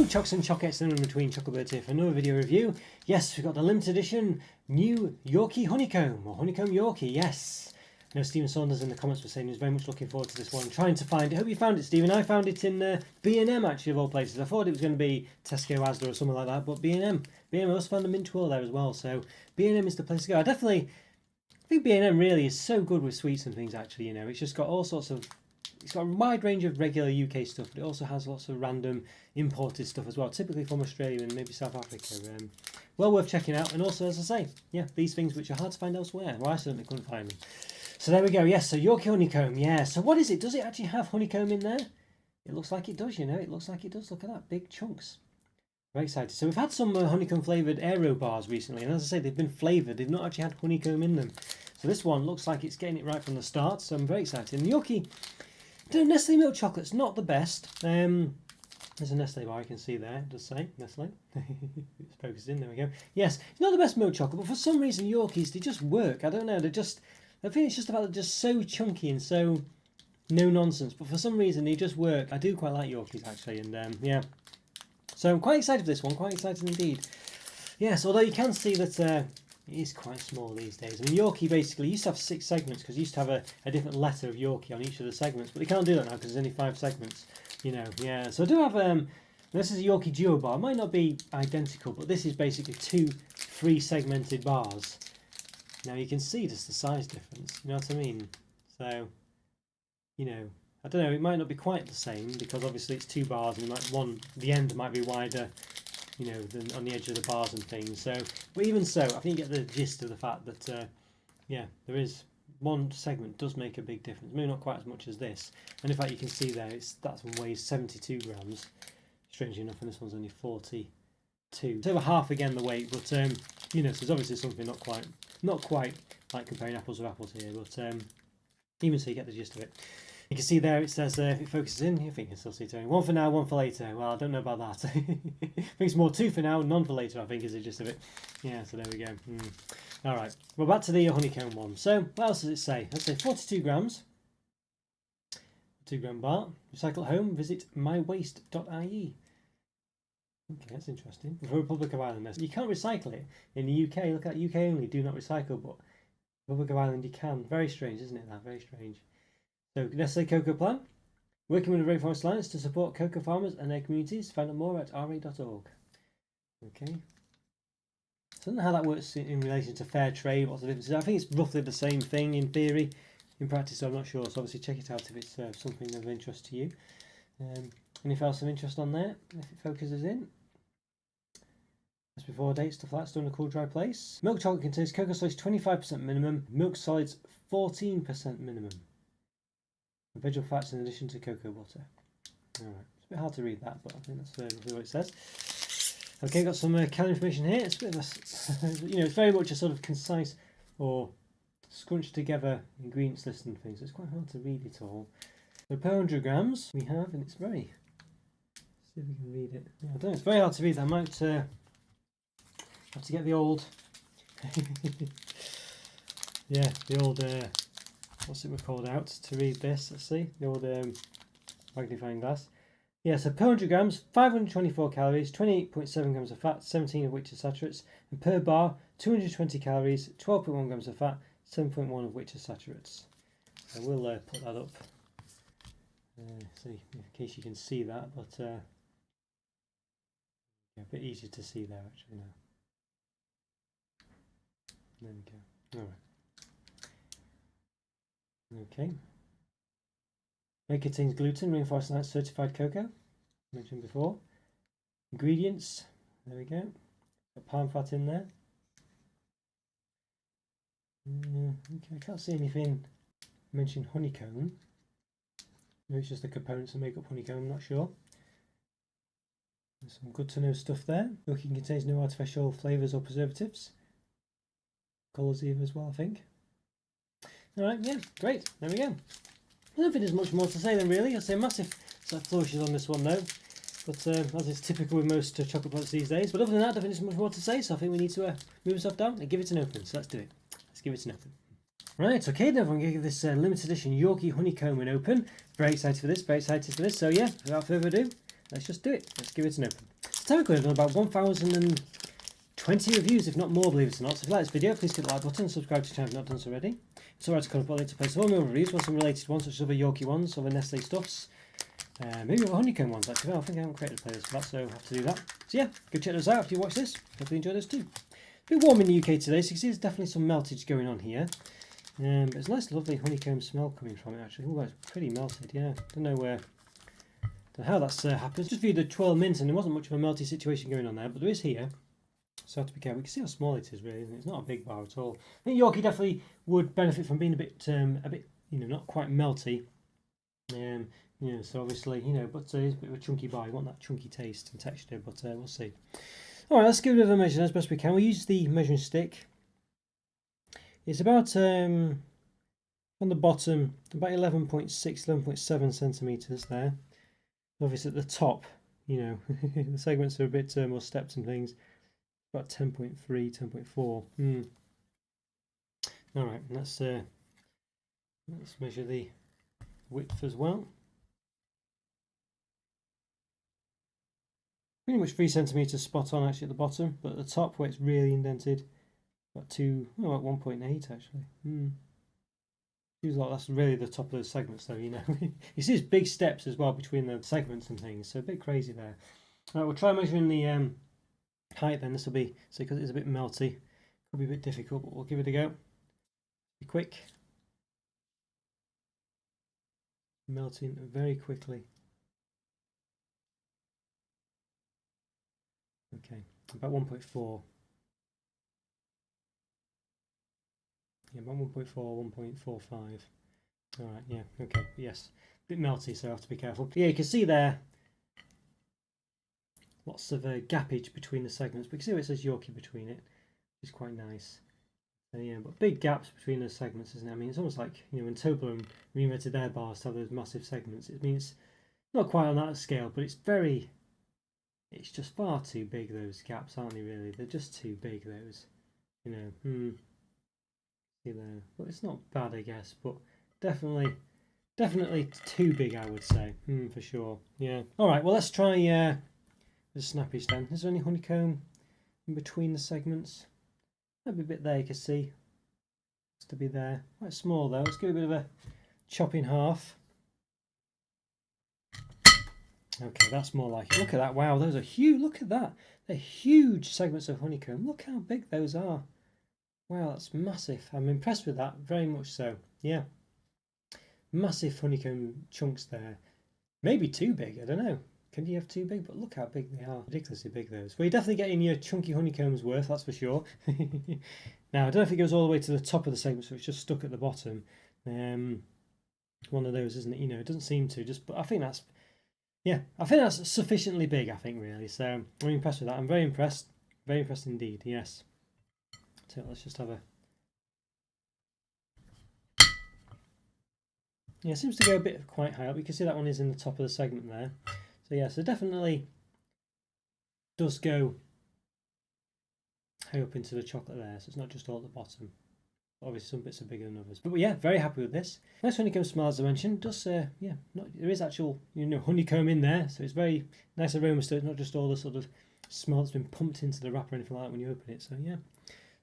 Chocks and Chockettes and in between Chocobirds here for another video review. Yes, we've got the limited edition new Yorkie Honeycomb, or Honeycomb Yorkie, yes. I know Stephen Saunders in the comments were saying he was very much looking forward to this one. Trying to find it. Hope you found it, Stephen. I found it in B&M actually, of all places. I thought it was going to be Tesco, Asda or something like that, but B&M. I also found the mint twirl there as well, so B&M is the place to go. I think B&M really is so good with sweets and things actually, you know. It's just got all sorts of... It's got a wide range of regular UK stuff, but it also has lots of random imported stuff as well, typically from Australia and maybe South Africa. Well worth checking out, and also, as I say, yeah, these things which are hard to find elsewhere. Well, I certainly couldn't find them. So there we go, yes, so Yorkie Honeycomb, yeah. So what is it? Does it actually have honeycomb in there? It looks like it does, you know, it looks like it does. Look at that, big chunks. Very excited. So we've had some honeycomb flavoured aero bars recently, and as I say, they've been flavoured. They've not actually had honeycomb in them. So this one looks like it's getting it right from the start, so I'm very excited. And Yorkie... Nestlé milk chocolate's not the best. There's a Nestlé bar, you can see there, it does say Nestlé. It's focused in, there we go. Yes, it's not the best milk chocolate, but for some reason Yorkies, they just work. I don't know, I think it's just about they're just so chunky and so no nonsense, but for some reason they just work. I do quite like Yorkies actually, and yeah. So I'm quite excited for this one, quite excited indeed. Yes, although you can see that it is quite small these days. I mean, Yorkie basically used to have 6 segments because you used to have a different letter of Yorkie on each of the segments, but they can't do that now because there's only 5 segments, you know. Yeah, so I do have this is a Yorkie Duo bar. It might not be identical, but this is basically 2 3-segmented bars. Now you can see just the size difference, you know what I mean? So, you know, I don't know, it might not be quite the same because obviously it's 2 bars and the end might be wider, you know, than on the edge of the bars and things. So, but even so, I think you get the gist of the fact that, yeah, there is one segment does make a big difference. Maybe not quite as much as this. And in fact, you can see there, that one weighs 72 grams. Strangely enough, and this one's only 42. It's over half again the weight, but you know, so there's obviously something not quite like comparing apples with apples here. But even so, you get the gist of it. You can see there it says if it focuses in, I think you can still see it. 1 for now, 1 for later. Well, I don't know about that. I think it's more 2 for now, none for later, I think is the gist of it. Yeah, so there we go. Alright, well, back to the honeycomb one. So, what else does it say? Let's say 42 grams. 2-gram bar. Recycle at home, visit mywaste.ie. Okay, that's interesting. For Republic of Ireland, you can't recycle it in the UK. Look at UK only, do not recycle, but Republic of Ireland you can. Very strange, isn't it? That very strange. So, Nestlé Cocoa Plan, working with the Rainforest Alliance to support cocoa farmers and their communities. Find out more at ra.org. Okay. So I don't know how that works in relation to fair trade, what's the difference. I think it's roughly the same thing in theory. In practice, I'm not sure. So obviously check it out if it's something of interest to you. Anything else of interest on there, if it focuses in. As before date, stuff like that, still in a cool dry place. Milk chocolate contains cocoa solids 25% minimum, milk solids 14% minimum. Vegetable fats in addition to cocoa butter. Alright, it's a bit hard to read that, but I think that's roughly what it says. Okay, got some calorie information here. It's a bit of a, you know, it's very much a sort of concise or scrunched together ingredients list and things. It's quite hard to read it all. So per 100 grams we have, and it's very, let's see if we can read it. Yeah, I don't know, it's very hard to read. I might have to get the old, yeah, the old, what's it called out to read this? Let's see, the old magnifying glass. Yeah, so per 100 grams, 524 calories, 28.7 grams of fat, 17 of which are saturates, and per bar, 220 calories, 12.1 grams of fat, 7.1 of which are saturates. I will put that up, so in case you can see that, but yeah, a bit easier to see there actually now. There we go. Alright. Okay. It contains gluten, Rainforest Alliance certified cocoa, mentioned before. Ingredients, there we go. Got palm fat in there. Okay, I can't see anything mentioned honeycomb. Maybe it's just the components that make up honeycomb, I'm not sure. There's some good to know stuff there. Yorkie contains no artificial flavours or preservatives. Colours even as well, I think. Alright, yeah, great, there we go. I don't think there's much more to say then really. I'd say massive set of flourishes on this one though. But as is typical with most chocolate products these days. But other than that, I don't think there's much more to say. So I think we need to move ourselves down and give it an open. So let's do it. Let's give it an open. Right, okay, now I'm going to give this limited edition Yorkie Honeycomb an open. Very excited for this, very excited for this. So yeah, without further ado, let's just do it. Let's give it an open. So technically I've done about 1,020 reviews, if not more, believe it or not. So if you like this video, please click the like button and subscribe to the channel if you've not done so already. It's alright to comment to place all my other reviews, or some related ones, such as other Yorkie ones, other Nestlé stuffs. Maybe other Honeycomb ones actually. I think I haven't created a playlist for that, so I'll have to do that. So yeah, go check those out if you watch this. Hopefully you enjoy those too. It's a bit warm in the UK today, so you can see there's definitely some meltage going on here. But it's a nice lovely honeycomb smell coming from it actually. Oh, it's pretty melted, yeah. Don't know how that's happened. Just viewed the 12 mint and there wasn't much of a melty situation going on there, but there is here. So I have to be careful. We can see how small it is really, isn't it? It's not a big bar at all. I think Yorkie definitely would benefit from being a bit, not quite melty. So obviously, but it's a bit of a chunky bar. You want that chunky taste and texture, but we'll see. Alright, let's give it a measure as best we can. We'll use the measuring stick. It's about, on the bottom, about 11.6, 11.7 centimetres there. Obviously at the top, the segments are a bit more stepped and things. About 10.3, 10.4. Alright, let's measure the width as well. Pretty much 3 centimetres spot on actually at the bottom, but at the top where it's really indented, about 1.8 actually. Seems like that's really the top of those segments though, You see these big steps as well between the segments and things, so a bit crazy there. Alright, we'll try measuring the height then. This will be, so because it's a bit melty, could be a bit difficult, but we'll give it a go. Be quick. Melting very quickly. Okay, about 1.4. Yeah, about 1.4, 1.45. Alright, yeah, okay, yes. A bit melty, so I have to be careful. But yeah, you can see there lots of gappage between the segments. But you can see where it says Yorkie between it, which is quite nice. Yeah, but big gaps between those segments, isn't it? I mean, it's almost like, when Toblerone reinvented their bars to have those massive segments. It means not quite on that scale, but it's just far too big, those gaps, aren't they, really? They're just too big, those. See there. But it's not bad, I guess, but definitely too big, I would say. For sure. Yeah. Alright, well, let's try the snappish then. Is there any honeycomb in between the segments? Maybe a bit there, you can see. Has to be there. Quite small though. Let's give it a bit of a chop in half. Okay, that's more like it. Look at that. Wow, those are huge. Look at that. They're huge segments of honeycomb. Look how big those are. Wow, that's massive. I'm impressed with that. Very much so. Yeah. Massive honeycomb chunks there. Maybe too big. I don't know. Can you have too big? But look how big they are. Ridiculously big, those. Well, you're definitely getting your chunky honeycombs worth, that's for sure. Now, I don't know if it goes all the way to the top of the segment, so it's just stuck at the bottom. One of those, isn't it? It doesn't seem to. But I think that's... Yeah, I think that's sufficiently big, I think, really. So I'm impressed with that. I'm very impressed. Very impressed indeed, yes. So let's just have a... Yeah, it seems to go a bit quite high up. You can see that one is in the top of the segment there. So yeah, so definitely does go high up into the chocolate there. So it's not just all at the bottom. Obviously some bits are bigger than others. But yeah, very happy with this. Nice honeycomb smell, as I mentioned. Does there is actual honeycomb in there, so it's very nice aroma to it, not just all the sort of smell that's been pumped into the wrapper or anything like that when you open it. So yeah.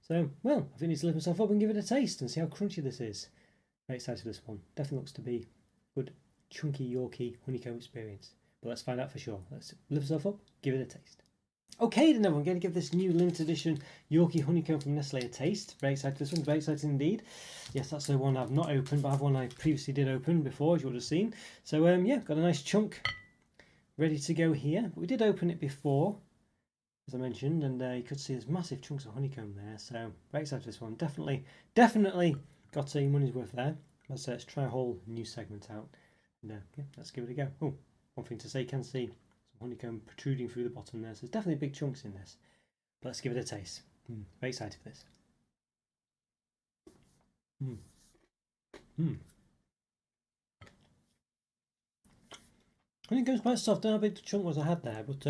So well, I think I need to lift myself up and give it a taste and see how crunchy this is. Very excited for this one. Definitely looks to be good chunky Yorkie honeycomb experience. But let's find out for sure. Let's lift myself up, give it a taste. Okay then everyone, going to give this new limited edition Yorkie Honeycomb from Nestlé a taste. Very excited for this one, very excited indeed. Yes, that's the one I've not opened, but I have one I previously did open before, as you would have seen. So yeah, got a nice chunk ready to go here. But we did open it before, as I mentioned, and you could see there's massive chunks of honeycomb there. So very excited for this one. Definitely got a money's worth there. Let's try a whole new segment out. And yeah, let's give it a go. Oh, one thing to say, you can see some honeycomb protruding through the bottom there, so there's definitely big chunks in this. But let's give it a taste. Very excited for this. Honeycomb's quite soft. I don't know how big the chunk was I had there, but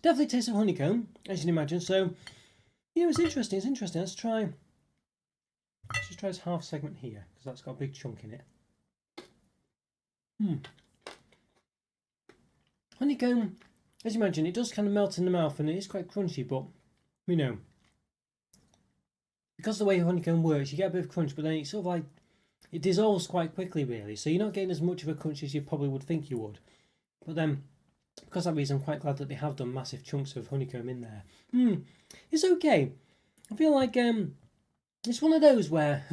definitely tastes of honeycomb, as you can imagine. So it's interesting. It's interesting. Let's just try this half segment here, because that's got a big chunk in it. Honeycomb, as you imagine, it does kind of melt in the mouth and it is quite crunchy, but you know, because of the way honeycomb works, you get a bit of crunch, but then it's sort of like it dissolves quite quickly, really. So you're not getting as much of a crunch as you probably would think you would. But then, because of that reason, I'm quite glad that they have done massive chunks of honeycomb in there. It's okay. I feel like it's one of those where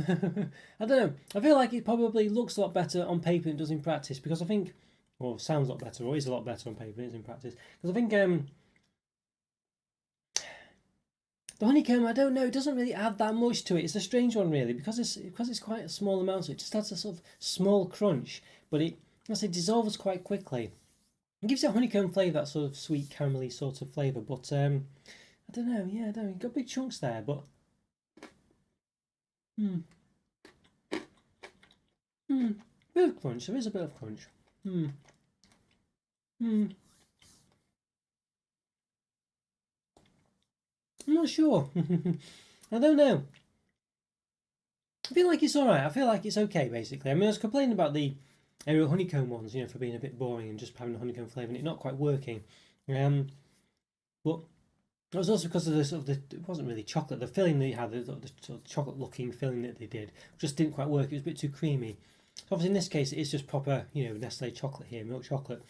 I don't know. I feel like it probably looks a lot better on paper than it does in practice, because I think, well, sounds a lot better, or is a lot better on paper than it is in practice. Because I think the honeycomb, I don't know, it doesn't really add that much to it. It's a strange one, really, because it's quite a small amount, so it just adds a sort of small crunch, but it dissolves quite quickly. It gives it a honeycomb flavour, that sort of sweet caramelly sort of flavour, but I don't know, yeah, I don't know, you've got big chunks there, but bit of crunch, there is a bit of crunch. I'm not sure. I don't know. I feel like it's alright. I feel like it's okay, basically. I mean, I was complaining about the Aerial Honeycomb ones, you know, for being a bit boring and just having a honeycomb flavour and it not quite working. But it was also because of the sort of it wasn't really chocolate. The filling they had, the sort of chocolate-looking filling that they did, just didn't quite work. It was a bit too creamy. So obviously, in this case, it is just proper, you know, Nestlé chocolate here, milk chocolate.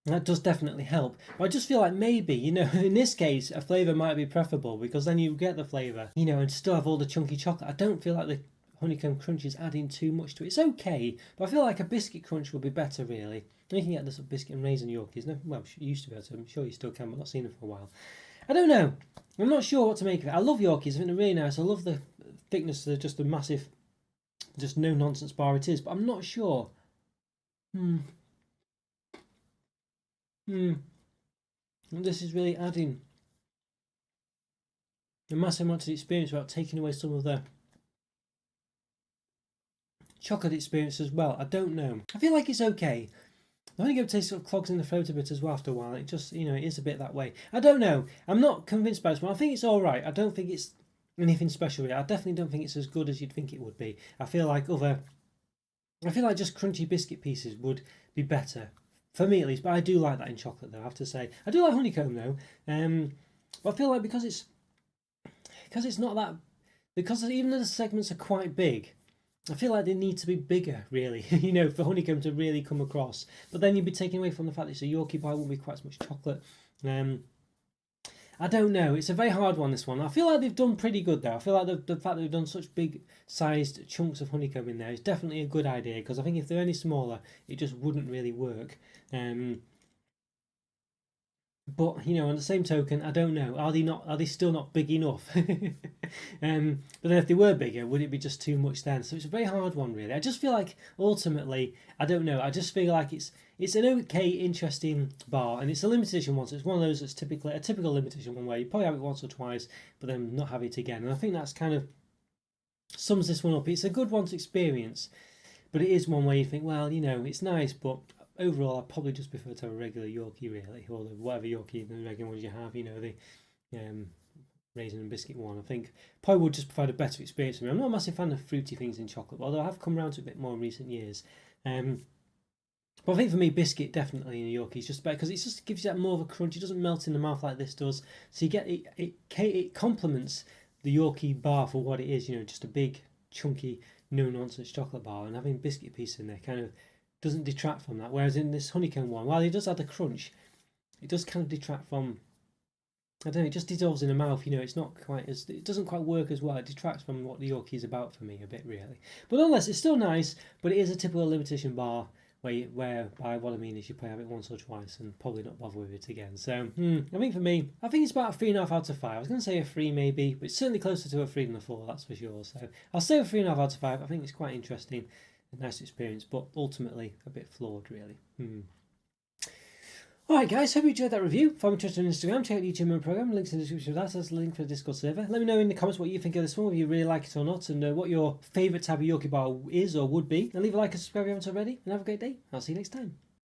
That does definitely help. But I just feel like maybe, you know, in this case, a flavour might be preferable because then you get the flavour, you know, and still have all the chunky chocolate. I don't feel like the honeycomb crunch is adding too much to it. It's okay, but I feel like a biscuit crunch would be better, really. And you can get the sort of biscuit and raisin Yorkies. No, well, you used to be able to. I'm sure you still can, but not seen them for a while. I don't know. I'm not sure what to make of it. I love Yorkies. I think they're really nice. I love the thickness of just a massive, just no-nonsense bar it is, but I'm not sure. This is really adding a massive amount of experience without taking away some of the chocolate experience as well. I don't know. I feel like it's okay. The honeycomb taste sort of clogs in the throat a bit as well after a while. It just, you know, it is a bit that way. I don't know. I'm not convinced by this one. I think it's alright. I don't think it's anything special really. I definitely don't think it's as good as you'd think it would be. I feel like just crunchy biscuit pieces would be better. For me at least, but I do like that in chocolate though, I have to say. I do like honeycomb though. But I feel like because it's not that, because even though the segments are quite big, I feel like they need to be bigger, really, you know, for honeycomb to really come across. But then you'd be taking away from the fact that it's a Yorkie bar, wouldn't be quite as much chocolate. I don't know. It's a very hard one, this one. I feel like they've done pretty good, though. I feel like the fact that they've done such big-sized chunks of honeycomb in there is definitely a good idea, because I think if they're any smaller, it just wouldn't really work. But, you know, on the same token, I don't know. Are they still not big enough? But then if they were bigger, would it be just too much then? So it's a very hard one, really. I just feel like, ultimately, I don't know. I just feel like it's an okay, interesting bar, and it's a limited edition one, so it's one of those that's a typical limited edition one where you probably have it once or twice, but then not have it again. And I think that's kind of sums this one up. It's a good one to experience, but it is one where you think, well, you know, it's nice, but overall, I probably just prefer to have a regular Yorkie, really, or whatever Yorkie, the regular ones you have, you know, the raisin and biscuit one. I think probably would just provide a better experience for me. I'm not a massive fan of fruity things in chocolate, although I have come around to it a bit more in recent years. But I think for me, biscuit definitely in a Yorkie is just better because it just gives you that more of a crunch. It doesn't melt in the mouth like this does, so you get it complements the Yorkie bar for what it is. You know, just a big, chunky, no nonsense chocolate bar, and having biscuit piece in there kind of doesn't detract from that. Whereas in this honeycomb one, while it does add a crunch, it does kind of detract from, I don't know, it just dissolves in the mouth, you know, it doesn't quite work as well. It detracts from what the Yorkie is about for me a bit, really. But nonetheless, it's still nice, but it is a typical limited edition bar where by what I mean is you probably have it once or twice and probably not bother with it again. So, I think for me, I think it's about a 3.5 out of 5. I was going to say a 3 maybe, but it's certainly closer to a 3 than a 4, that's for sure. So I'll say a 3.5 out of 5. I think it's quite interesting. A nice experience, but ultimately a bit flawed, really. Alright guys, hope you enjoyed that review. Follow me on Twitter and Instagram, check out the YouTube member program, links in the description of that, there's a link for the Discord server. Let me know in the comments what you think of this one, whether you really like it or not, and what your favourite type of Yorkie bar is or would be. And leave a like and subscribe if you haven't already, and have a great day. I'll see you next time.